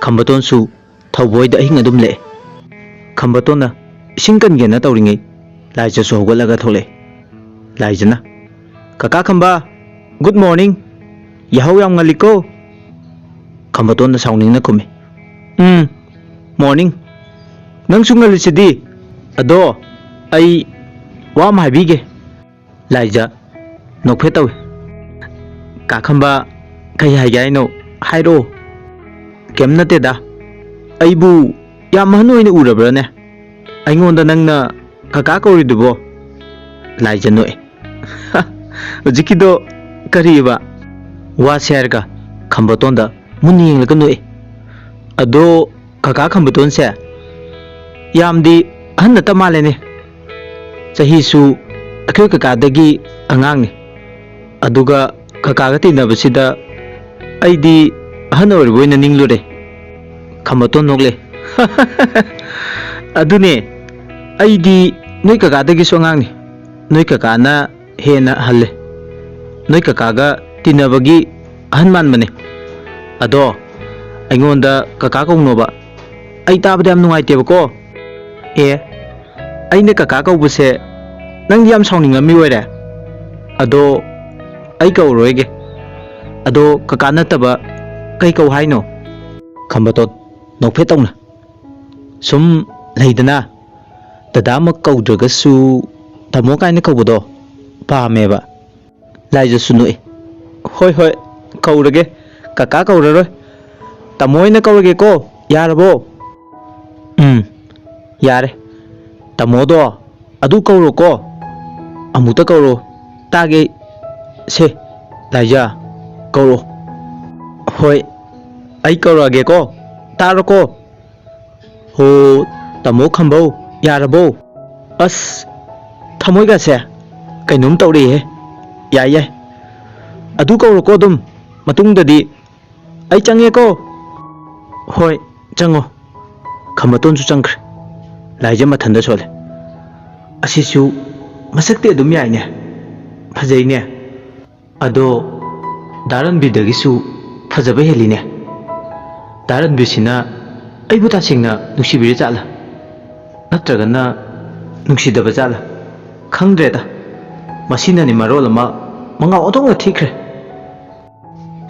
ꯈꯝꯕꯇꯣꯟꯁꯨ ꯊꯧꯕꯣꯏꯗ ꯑꯍꯤꯡ ꯑꯗꯨꯝ ꯂꯦꯛꯑꯦ ꯈꯝꯕꯇꯣꯟꯅ ꯏꯁꯤꯡ ꯀꯟꯒꯦꯅ ꯇꯧꯔꯤꯉꯩ ꯂꯥꯏꯖꯁꯨ ꯍꯧꯒꯠꯂꯒ ꯊꯣꯛꯂꯛꯑꯦ ꯂꯥꯏꯖꯅ ꯀꯀꯥ ꯈꯝꯕ ꯒꯨꯗ ꯃꯣꯔꯅꯤꯡ ꯌꯥꯍꯧ ꯌꯥꯝ ꯉꯜꯂꯤꯀꯣ ꯈꯝꯕꯇꯣꯟꯅ ꯁꯥꯎꯅꯤꯡꯅ ꯈꯨꯝꯃꯤ ꯃꯣꯔꯅꯤꯡ ꯅꯪꯁꯨ ꯉꯜꯂꯤꯁꯤꯗꯤ ꯑꯗꯣ ꯑꯩ ꯋꯥ ꯑꯃ ꯍꯥꯏꯕꯤꯒꯦ ꯂꯥꯏꯖ ꯅꯣꯛꯐꯦꯠ ꯇꯧꯏ ꯀꯥꯈꯝꯕ ꯀꯩ ꯍꯥꯏꯒꯦ ꯍꯥꯏꯅꯣ ꯍꯥꯏꯔꯛꯑꯣ ꯀꯩꯝ ꯅꯠꯇꯦꯗ ꯑꯩꯕꯨ ꯌꯥꯝ ꯑꯍꯟ ꯑꯣꯏꯅ ꯎꯔꯕ꯭ꯔꯅꯦ ꯑꯩꯉꯣꯟꯗ ꯅꯪꯅ ꯀꯀꯥ ꯀꯧꯔꯤꯗꯨꯕꯣ ꯂꯥꯏꯖ ꯅꯣꯛꯑꯦ ꯍꯧꯖꯤꯛꯀꯤꯗꯣ ꯀꯔꯤꯕ ꯋꯥꯁꯦ ꯍꯥꯏꯔꯒ ꯈꯝꯕꯇꯣꯟꯗ ꯃꯨꯟꯅ ꯌꯦꯡꯂꯒ ꯅꯣꯛꯑꯦ ꯑꯗꯣ ꯀꯀꯥ ꯈꯝꯕꯇꯣꯟꯁꯦ ꯌꯥꯝꯗꯤ ꯑꯍꯟ ꯅꯠꯇ ꯃꯥꯜꯂꯦꯅꯦ ꯆꯍꯤꯁꯨ ꯑꯩꯈꯣꯏ ꯀꯀꯥꯗꯒꯤ ꯑꯉꯥꯡꯅꯤ ꯑꯗꯨꯒ ꯀꯀꯥꯒ ꯇꯤꯟꯅꯕꯁꯤꯗ ꯑꯩꯗꯤ ꯑꯍꯟ ꯑꯣꯏꯔꯕ ꯑꯣꯏꯅ ꯅꯤꯡꯂꯨꯔꯦ ꯈꯝꯕꯇꯣꯟ ꯅꯣꯛꯂꯦ ꯑꯗꯨꯅꯦ ꯑꯩꯗꯤ ꯅꯣꯏ ꯀꯀꯥꯗꯒꯤꯁꯨ ꯑꯉꯥꯡꯅꯤ ꯅꯣꯏ ꯀꯀꯥꯅ ꯍꯦꯟꯅ ꯍꯜꯂꯦ ꯅꯣꯏ ꯀꯀꯥꯒ ꯇꯤꯟꯅꯕꯒꯤ ꯑꯍꯟ ꯃꯥꯟꯕꯅꯦ ꯑꯗꯣ ꯑꯩꯉꯣꯟꯗ ꯀꯀꯥ ꯀꯧꯅꯣꯕ ꯑꯩ ꯇꯥꯕꯗ ꯌꯥꯝ ꯅꯨꯡꯉꯥꯏꯇꯦꯕꯀꯣ ꯑꯩꯅ ꯀꯀꯥ ꯀꯧꯕꯁꯦ ꯅꯪꯗꯤ ꯌꯥꯝ ꯁꯥꯎꯅꯤꯡꯉꯝꯃꯤ ꯑꯣꯏꯔꯦ ꯑꯗꯣ ꯑꯩ ꯀꯧꯔꯣꯏꯒꯦ ꯑꯗꯣ ꯀꯀꯥ ꯅꯠꯇꯕ ꯀꯩ ꯀꯧ ꯍꯥꯏꯅꯣ ꯈꯝꯕꯇꯣꯟ ꯅꯣꯛꯐꯦꯠ ꯇꯧꯅ ꯁꯨꯝ ꯂꯩꯗꯅ ꯗꯗꯥꯃꯛ ꯀꯧꯗ꯭ꯔꯒꯁꯨ ꯇꯥꯃꯣ ꯀꯥꯏꯅ ꯀꯧꯕꯗꯣ ꯄꯥꯝꯃꯦꯕ ꯂꯥꯏꯖꯁꯨ ꯅꯣꯛꯏ ꯍꯣꯏ ꯍꯣꯏ ꯀꯧꯔꯒꯦ ꯀꯀꯥ ꯀꯧꯔꯔꯣꯏ ꯇꯥꯃꯣ ꯑꯣꯏꯅ ꯀꯧꯔꯒꯦꯀꯣ ꯌꯥꯔꯕꯣ ꯌꯥꯔꯦ ꯇꯥꯃꯣꯗꯣ ꯑꯗꯨ ꯀꯧꯔꯣꯀꯣ ꯑꯃꯨꯛꯇ ꯀꯧꯔꯣ ꯇꯥꯒꯦ ꯁꯦ ꯂꯥꯏꯖ ꯀꯧꯔꯣ ꯍꯣꯏ ꯑꯩ ꯀꯧꯔꯛꯑꯒꯦꯀꯣ ꯇꯥꯔꯣꯀꯣ ꯍꯣ ꯇꯥꯃꯣ ꯈꯝꯕꯧ ꯌꯥꯔꯕꯣ ꯑꯁ ꯊꯃꯣꯏꯒꯁꯦ ꯀꯩꯅꯣꯝ ꯇꯧꯔꯤꯍꯦ ꯌꯥꯏ ꯑꯗꯨ ꯀꯧꯔꯣꯀꯣ ꯑꯗꯨꯝ ꯃꯇꯨꯡꯗꯗꯤ ꯑꯩ ꯆꯪꯉꯦꯀꯣ ꯍꯣꯏ ꯆꯪꯉꯣ ꯈꯝꯕꯇꯣꯟꯁꯨ ꯆꯪꯈ꯭ꯔꯦ ꯂꯥꯏꯖ ꯃꯊꯟꯗ ꯁꯣꯜꯂꯦ ꯑꯁꯤꯁꯨ ꯃꯁꯛꯇꯤ ꯑꯗꯨꯝ ꯌꯥꯏꯅꯦ ꯐꯖꯩꯅꯦ ꯑꯗꯣ ꯗꯥꯔꯟꯕꯤꯗꯒꯤꯁꯨ ꯐꯖꯕ ꯍꯦꯜꯂꯤꯅꯦ ꯗꯥꯔꯟꯕꯤꯁꯤꯅ ꯑꯩꯕꯨ ꯇꯁꯦꯡꯅ ꯅꯨꯡꯁꯤꯕꯤꯔ ꯖꯥꯠꯂꯥ ꯅꯠꯇ꯭ꯔꯒꯅ ꯅꯨꯡꯁꯤꯗꯕ ꯖꯥꯠꯂꯥ ꯈꯪꯗ꯭ꯔꯦꯗ ꯃꯁꯤꯅꯅꯤ ꯃꯔꯣꯜ ꯑꯃ ꯃꯉꯥꯎ ꯑꯣꯟꯊꯣꯛꯅ ꯊꯤꯈ꯭ꯔꯦ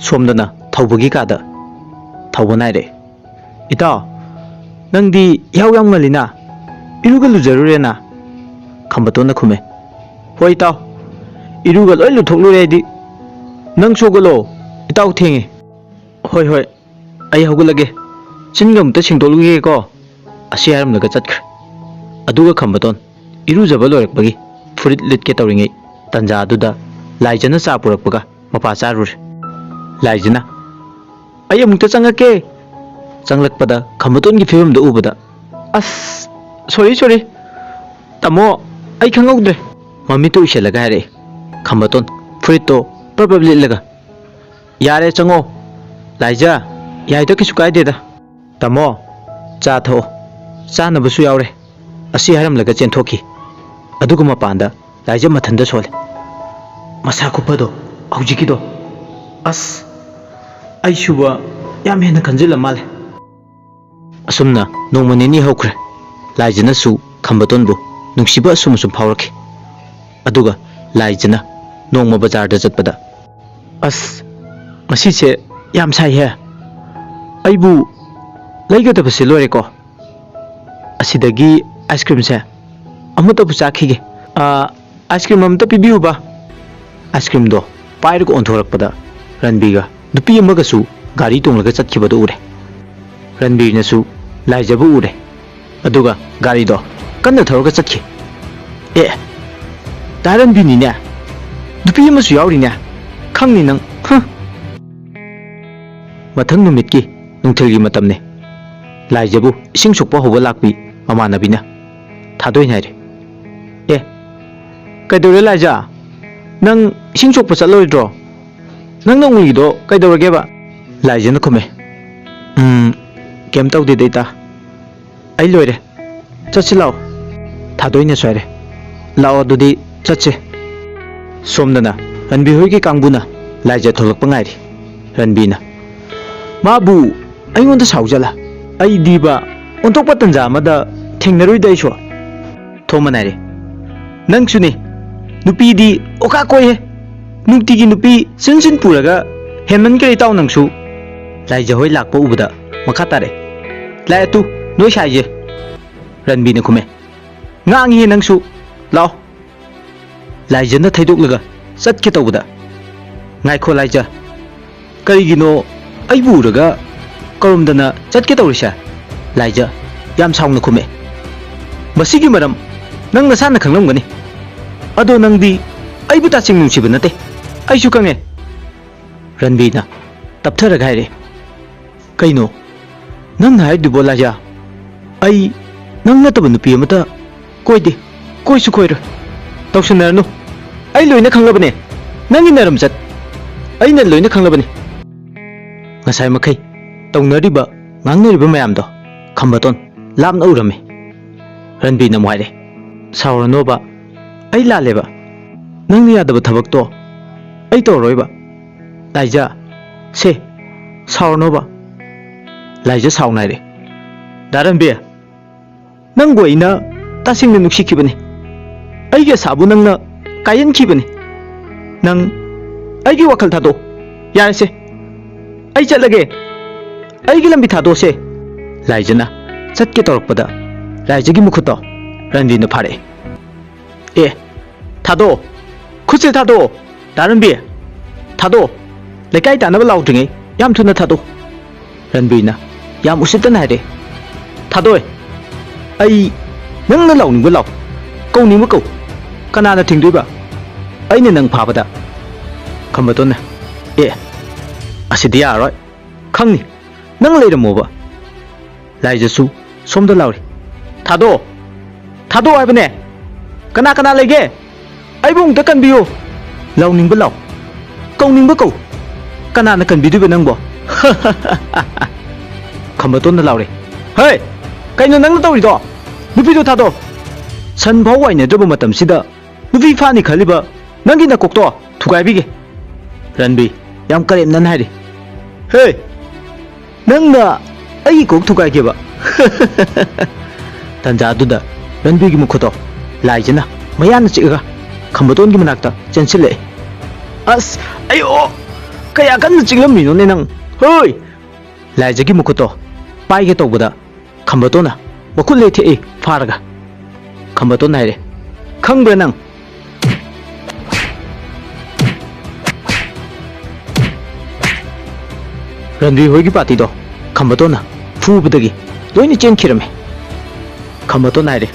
ꯁꯣꯝꯗꯅ ꯊꯧꯕꯒꯤ ꯀꯥꯗ ꯊꯧꯕ ꯅꯥꯏꯔꯛꯑꯦ ꯏꯇꯥꯎ ꯅꯪꯗꯤ ꯏꯍꯧ ꯌꯥꯝ ꯉꯜꯂꯤꯅ ꯏꯔꯨꯒ ꯂꯨꯖꯔꯨꯔꯦꯅ ꯈꯝꯕꯇꯣꯟꯅ ꯈꯨꯝꯃꯦ ꯍꯣꯏ ꯏꯇꯥꯎ ꯏꯔꯨꯒ ꯂꯣꯏ ꯂꯨꯊꯣꯛꯂꯨꯔꯦ ꯑꯩꯗꯤ ꯅꯪ ꯁꯣꯒꯠꯂꯣ ꯏꯇꯥꯎ ꯊꯦꯡꯉꯦ ꯍꯣꯏ ꯑꯩ ꯍꯧꯒꯠꯂꯒꯦ ꯆꯤꯟꯒ ꯑꯃꯨꯛꯇ ꯁꯦꯡꯗꯣꯛꯂꯨꯒꯦꯀꯣ ꯑꯁꯤ ꯍꯥꯏꯔꯝꯂꯒ ꯆꯠꯈ꯭ꯔꯦ ꯑꯗꯨꯒ ꯈꯝꯕꯇꯣꯟ ꯏꯔꯨꯖꯕ ꯂꯣꯏꯔꯛꯄꯒꯤ ꯐꯨꯔꯤꯠ ꯂꯤꯠꯀꯦ ꯇꯧꯔꯤꯉꯩ ꯇꯟꯖꯥ ꯑꯗꯨꯗ ꯂꯥꯏꯖꯅ ꯆꯥ ꯄꯨꯔꯛꯄꯒ ꯃꯄꯥ ꯆꯥꯔꯨꯔꯦ ꯂꯥꯏꯖꯅ ꯑꯩ ꯑꯃꯨꯛꯇ ꯆꯪꯉꯛꯀꯦ ꯆꯪꯂꯛꯄꯗ ꯈꯝꯕꯇꯣꯟꯒꯤ ꯐꯤꯕꯝꯗ ꯎꯕꯗ ꯑꯁ ꯁꯣꯔꯤ ꯇꯥꯃꯣ ꯑꯩ ꯈꯪꯍꯧꯗ꯭ꯔꯦ ꯃꯃꯤꯠꯇꯨ ꯎꯏꯁꯜꯂꯒ ꯍꯥꯏꯔꯛꯑꯦ ꯈꯝꯕꯇꯣꯟ ꯐꯨꯔꯤꯠꯇꯣ ꯄ꯭ꯔꯞ ꯂꯤꯠꯂꯒ ꯌꯥꯔꯦ ꯆꯪꯉꯣ ꯂꯥꯏꯖ ꯌꯥꯏꯗ ꯀꯩꯁꯨ ꯀꯥꯏꯗꯦꯗ ꯇꯥꯃꯣ ꯆꯥ ꯊꯛꯑꯣ ꯆꯥꯅꯕꯁꯨ ꯌꯥꯎꯔꯦ ꯑꯁꯤ ꯍꯥꯏꯔꯝꯂꯒ ꯆꯦꯟꯊꯣꯛꯈꯤ ꯑꯗꯨꯒ ꯃꯄꯥꯟꯗ ꯂꯥꯏꯖ ꯃꯊꯟꯗ ꯁꯣꯜꯂꯦ ꯃꯁꯥ ꯀꯨꯞꯄꯗꯣ ꯍꯧꯖꯤꯛꯀꯤꯗꯣ ꯑꯁ ꯑꯩꯁꯨꯕ ꯌꯥꯝ ꯍꯦꯟꯅ ꯈꯟꯖꯤꯜꯂ ꯃꯥꯜꯂꯦ ꯑꯁꯨꯝꯅ ꯅꯣꯡꯃ ꯅꯤꯅꯤ ꯍꯧꯈ꯭ꯔꯦ ꯂꯥꯏꯖꯅꯁꯨ ꯈꯝꯕꯇꯣꯟꯕꯨ ꯅꯨꯡꯁꯤꯕ ꯑꯁꯨꯝ ꯐꯥꯎꯔꯛꯈꯤ ꯑꯗꯨꯒ ꯂꯥꯏꯖꯅ ꯅꯣꯡꯃ ꯕꯖꯥꯔꯗ ꯆꯠꯄꯗ ꯑꯁ ꯉꯁꯤꯁꯦ ꯌꯥꯝ ꯁꯥꯏꯍꯦ ꯑꯩꯕꯨ ꯂꯩꯒꯗꯕꯁꯦ ꯂꯣꯏꯔꯦꯀꯣ ꯑꯁꯤꯗꯒꯤ ꯑꯥꯏꯁ ꯀ꯭ꯔꯤꯝꯁꯦ ꯑꯃꯠꯇꯕꯨ ꯆꯥꯈꯤꯒꯦ ꯑꯥꯏꯁ ꯀ꯭ꯔꯤꯝ ꯑꯃꯇ ꯄꯤꯕꯤꯌꯨꯕ ꯑꯥꯏꯁ ꯀ꯭ꯔꯤꯝꯗꯣ ꯄꯥꯏꯔꯒ ꯑꯣꯟꯊꯣꯔꯛꯄꯗ ꯔꯟꯕꯤꯒ ꯅꯨꯄꯤ ꯑꯃꯒꯁꯨ ꯒꯥꯔꯤ ꯇꯣꯡꯂꯒ ꯆꯠꯈꯤꯕꯗꯨ ꯎꯔꯦ ꯔꯟꯕꯤꯔꯅꯁꯨ ꯂꯥꯏꯖꯕꯨ ꯎꯔꯦ ꯑꯗꯨꯒ ꯒꯥꯔꯤꯗꯣ ꯀꯟꯅ ꯊꯧꯔꯒ ꯆꯠꯈꯤ ꯗꯥ ꯔꯟꯕꯤꯅꯤꯅꯦ nupi amasu yaurine khangni nang mathang numitki nungthelgi matamne laijabu ising sukpa hoba lakpi mamanabina thadoi naire e kaidore laija nang ising sukpa chatloidro nang nang uido kaidorage ba laija na khume kem tawde deita ai loire chachi lao thadoi na soire lao dudi chachi somdana ranbi hoigi kangbuna laija tholakpa ngairi ranbina mabu aingonda saujala ai diba ontokpa tanja amada thengnaroi daiso thomanare nangsuni nupi di oka koye nukti gi nupi sinsin puraga heman kare taw nangsu laija hoi lakpa ubada makha tare lai tu noi saije ranbi na khume ngangi nangsu lao laija na thaidok laga satke tawda ngai kho laija karigino ai buraga korumdana chatke tawrisa laija yam saungna khume masigi maram nang nasana khanglamgani ado nangdi ai buta ching nungsiba nate ai su kange ranbi na tapthara gaire kaino nang na haidu bola ja ai nang na tabu nupi amata koide koisu koira tawsanarnu ai loina khanglabane nangi naram chat ai na loina khanglabane ngasai makai tawnariba ngangnariba mayamdo khambaton lamna urame ranbi na moire sauranoba ai laleba nangni yadaba thabak to ai toroiba laija se sauranoba laija saunaire daranbe nang goina tasingna nuksikibane aige sabu nangna kayan kibane nang aige wakal thado yarse ai chatlage aige lambi thado se laijana chatke torokpada laijagi mukhuto ranbi na phare e thado khutse thado daranbi thado lekai tanaba laudringai yam thuna thado ranbi na yam usitana hare thado ai nangna launingba law kauningba kau kanana thingdoiba aina nang phabada khambatona e asidi yaroi khangni nang leiramoba laijasu somda lauri thado thado aibane kana kana lege aibung ta kanbiyo launingba law kauningba kau kanana kanbiduba nangbo khambatona lauri hey kaino nangna tawrido nupido thado san phau waina draba matam sida nupi phani khaliba nangi na kokto thugai bige ranbi yam karem nan hairi he nangna ai kok thugai ge ba tanja duda ranbi gi mukhoto laijana mayan chiga khambaton gi manakta chenchile as ayo kaya kan chiglam mino ne nang hoi laija gi mukhoto pai ge tobada khambatona makul le the e faraga khambaton haire khangbra nang ranbi hoigi pati do khambatona phubadagi loina chenkhirame khambaton haire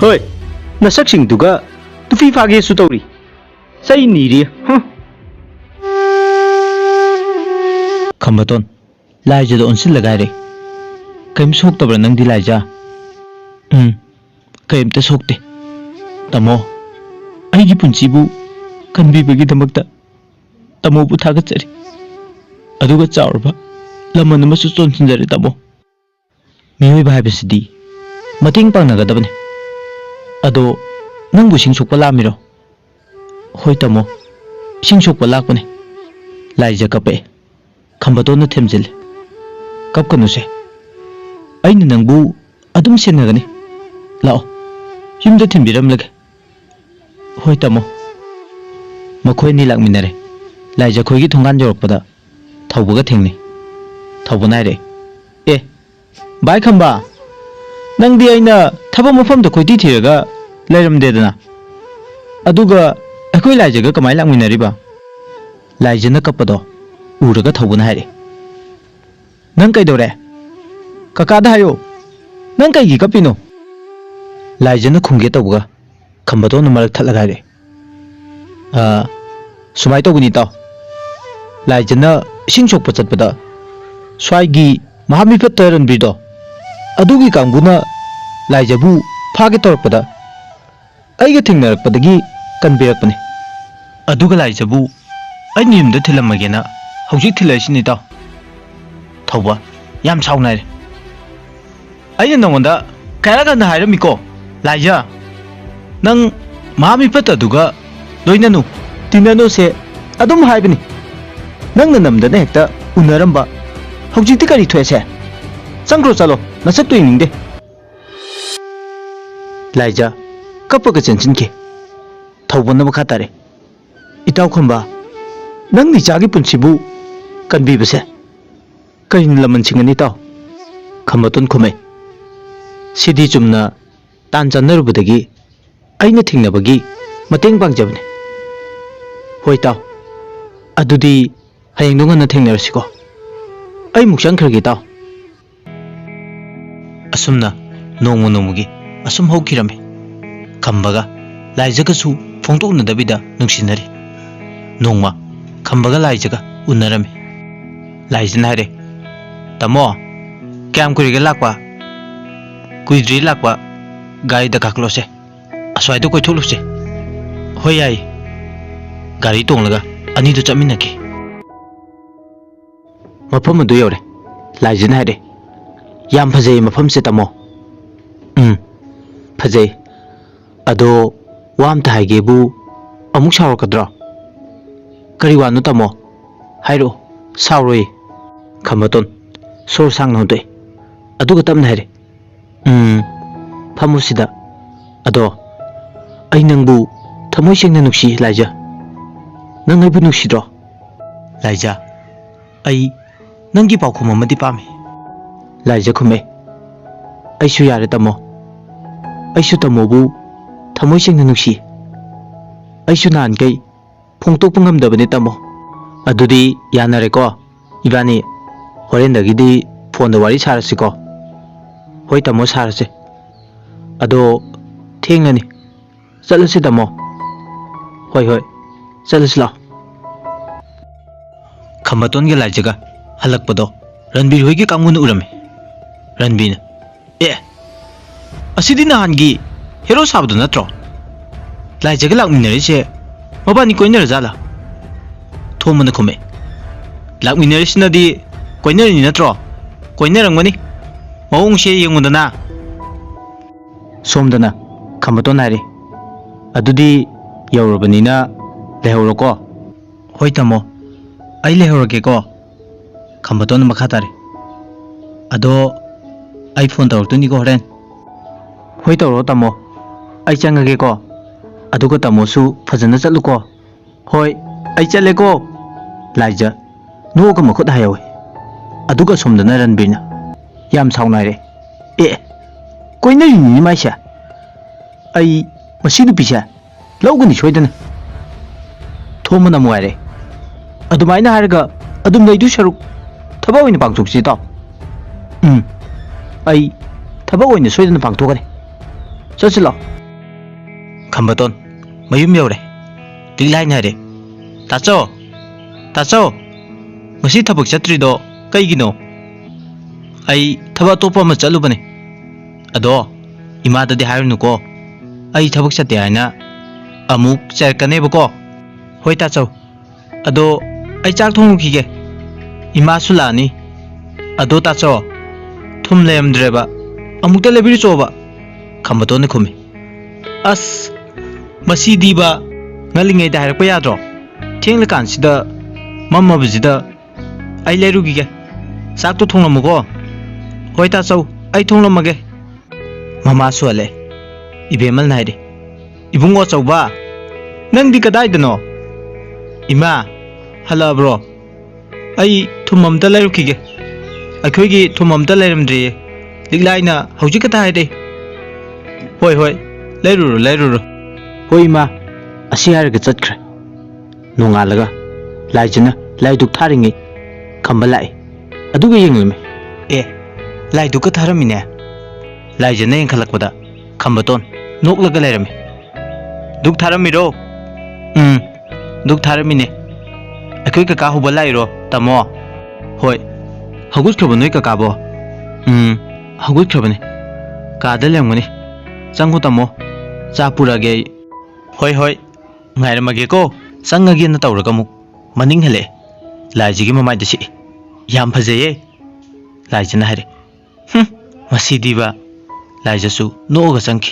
hoi nasak sing duga tufi phage su tawri sai niri khambaton laija do onsil lagaire kaim sok tabra nang di laija kaim te sokte tamo aigi punchibu kanbi bagi damakta tamo bu thagachari aduga chaurba lamman amasu chonsinjari tamo miyoi bhaibasidi mating pangnagadabane ado nangbu sing sokpa lamiro hoi tamo sing sokpa lakpane laija kape khambatona themjil kapkanuse aina nangbu adum senagani lao yumda thimbiram lage hoi tamo makhoi ni lakminare laija khoigi thongan jorokpada thaubaga thengni thaubanai re e bai khamba nangdi aina thaba mafam da khoiti thiraga lairamdedana aduga akoi laijaga kamai lakminariba laijana kapado uraga thaubanai re nang kaidore kaka da hayo nang kai gi kapino laijana khungge tawga khambato na marak thalaga re Sumai tawgani taw. Laijana ising sokpa chatpada swagi mahami pataran bido. Adugi kangbuna laijabu phage torpada. Aiga thingnarakpadagi kanbirakpani. Aduga laijabu aini yumda thilamagena hojik thilaisini taw. Thawba yam saunai. Aina nongonda kairaga na hairamiko laija nang mahami pataduga loinanu tinanu se adum haibani. Nang namdana hekta unaramba hojikti kari thoese. Sangro chalo nasak to iningde. Laija kapaga chanchinke thawbana makha tare. Itaw khamba nang ni chagi punsibu kanbi base. Kain laman singani taw. Khambaton khumai. Sidi chumna tan chanarubadagi aina thingnabagi mateng pangjabne. Hoi taw. Adudi hayeng dungana thingnarasiko. Ai muksang khragi taw. Asumna nongmo nongmugi asum hokirame. Khambaga laijagasu phongtokna dabida nungsinari. Nongma khambaga laijaga unarame. Laijana hare. Tamo kyam kuriga lakwa kuidri lakwa gari da kaklose aswai do koi tholuse. Hoi ai gari tonglaga ani do chaminaki. Mafam adu yore. Laijana hare. Yam phajai mafam se tamo. Phajai. Ado wam ta haigebu amuk sarakadra. Kari wanu tamo. Hairo sauroi. Khambaton sor sang node. Aduga tamna hare. Phamusida. Ado ai nangbu thamoi sengna nuksi laija. Nang aibu nuksidro. Laija ai nangi paukhum amadi pame. Laija khume. Aisu yare tamo. Aisu tamobu thamoi sengna nuksi. Aisu nan kai phongtokpa ngamdabani tamo. Adudi yanare ko. Ibani horendagidi phone da wari sarasiko. Hoi tamo sarase. Ado thengani. Chalase tamo. Hoi hoi. Chalase la. Khambaton ge laijaga halakpado Ranbir hoi ge kangmun urame. Ranbir asidi nahangi hero sabdu natro. Laijaga lakminarise mabani koinara jala. Thomana khume. Lakminarisnadi koinarani natro. Koinarangmani. Maungse yengundana. Somdana Khambaton hari. Adudi yaurabanina lehoroko. Hoi tamo. Ai lehorake ko. Khambaton makha tare. Ado ai phone tawrtuni ko horen. Hoi tawro tamo. Ai changage ko. Aduga tamo su phajana chatlu ko. Hoi ai chale ko. Laija no ka makhut hayawe. Aduga somdana Ranbirna yam saunai re. Koinari ni maisha. Ai masidu pisha. Laugani soidana. Thomana muare. Adumaina harga adum leidu saruk thaba oina pangthoksi taw. Ai thaba oina soidana pangthokane. Chachilo. Khambaton mayum yaure. Tiglai na re. Tacho. Tacho. Masi thabak chatrido kaigino. Ai thaba topa ma chalubane. Ado imada de hairnu ko. Ai thabak chate haina amuk charkane bako. Hoi tacho. Ado ai chak thongukige. Ima sulani. Ado tacho. Thum lemdreba. Amukta lebiri choba. Khambaton khume. As masi diba ngalingai da hairpa yadro. Thengla kansida mamma bujida ai lerugige. Sak to thonglamugo. Hoi tacho ai thonglamage. Mama suale. Ibemal naide. Ibungo chauba. Nang di kadai dano. Ima hala bro. Ai thumamta lerukige. Akhoigi thumamta leramdri. Liglaina hojikata haide. Hoi hoi. Leruru. Hoi ma asi harga chatkre. Nongalaga laijana laiduk tharingi khambalai. Aduga yenglame. Laiduk ka tharamine. Laijana yengkhalakpada Khambaton noklaga lerame. Duk tharamiro. दुख थारमिने अखोई कका hub लाइरो तमो होय हगुत खब नोय कका बो हगुत खबने कादा लेमगनी चंगु तमो चा पुरागे होय होय ngairmage ko changage na tawraga muk maning hele laiji gi mamai dasi yam phajaye laiji na hare masi diba laija su no ga changki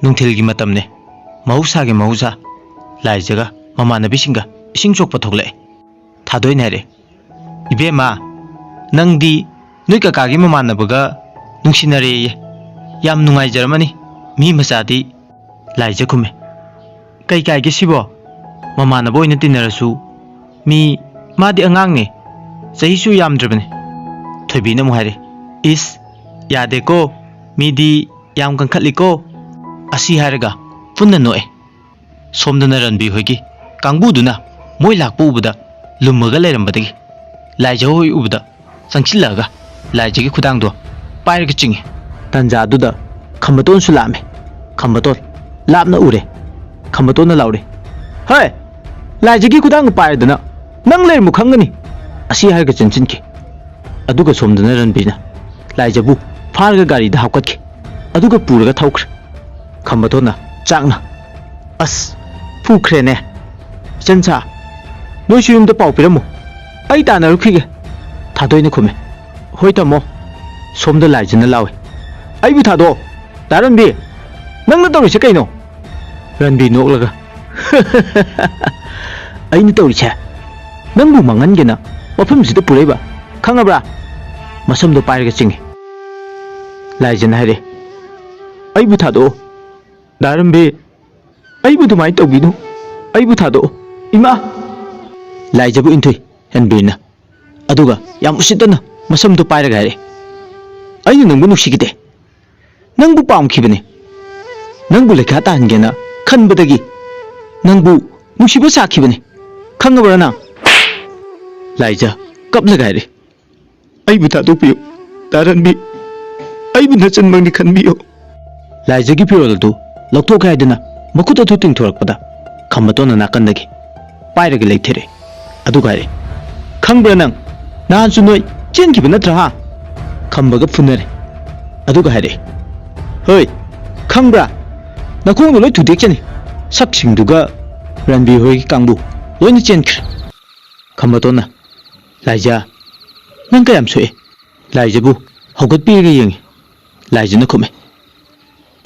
nungthil gi matamne mahausa gi mahausa laija ga mamana bisinga ising chokpa thogle thadoi na hare ibe ma nangdi nui kaka gi mamana baga nungsinare yam nungai jarmani mi masadi laija khume kai kai gi sibo mamana boy na tinarasu mi madi angang ne sahi su yam drabane thobi na mu hare is yade ko mi di yam kan khatli ko asi haraga punna noe somdana ranbi hoigi kangbu duna moi lakpu ubuda lummaga leirambadagi laija hoi ubuda changchillaga laija gi khudang do pairaga chingi tanja duda khambaton su lame khambaton lapna ure khambaton na laure hai laija gi khudang paidana nang leir mu khangani asi haraga chanchinki aduga somdana ranbina laija bu farga gari da hapkatki aduga puraga thaukhre khambaton na changna as phukre ne chancha noi suyum da pau piramu ai ta na rukhige thadoi na khume hoi tamo somda laija na lawe ai bu thado daranbi nang na tawri se kaino ranbi noklaga ai ni tawri che nang bu mangan gena mafam sida puraiba khangabra masam do pairaga chingi laija na hare ai bu thado daranbi ai bu dumai tawginu ai bu thado ima laija bu intui henbina aduga yam usitana masam do pairaga hare ai ni nangbu nusigide nangbu pamkhibane nangbu lekha tahangena khanbadagi nangbu nusiba sakhibane khangabra na laija kaplaga hare ai bu thado piyo daranbi ai bu nachan mangni khanbiyo laija gi pirol du lokto gaidana makut athu ting thorakpada khambatona nakandagi pairaga leithere aduga hare khangbra nang nan su noi chenkiba natra ha khambaga phunare aduga hare hoi khangbra nakhong loi thudek chani saksing duga ranbi hoi kangbu loina chenkre khambatona laija nang kayam soe laija bu hogat pirga yengi laija na khume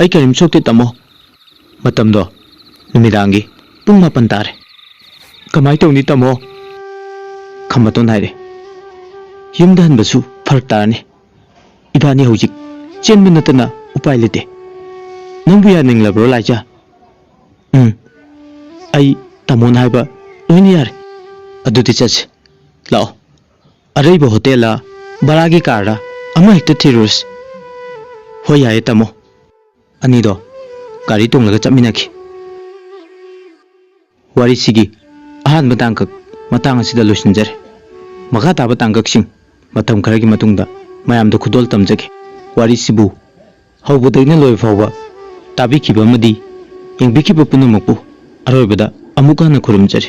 ai karim sokte tamo matam do numidangi pung 8 tare kamai tawni tamo khambaton haire yumda hanbasu farak tarani ibani hojik chenmin natana upai lete nangbu ya ninglabro laija ai tamon haiba loini yare adudi chase lao araiba hotel la baragi karda ama hekta thirus hoyaye tamo ani do gari tonglaga chapminaki wari sigi ahan matang asida losinjare makha taba tangkaksing matam kharagi matungda mayam do khudol tamjage wari sibu hawbudagna loi fawba tabi kiba madi engbi kiba punamakpu aroibada amuka na khurum jare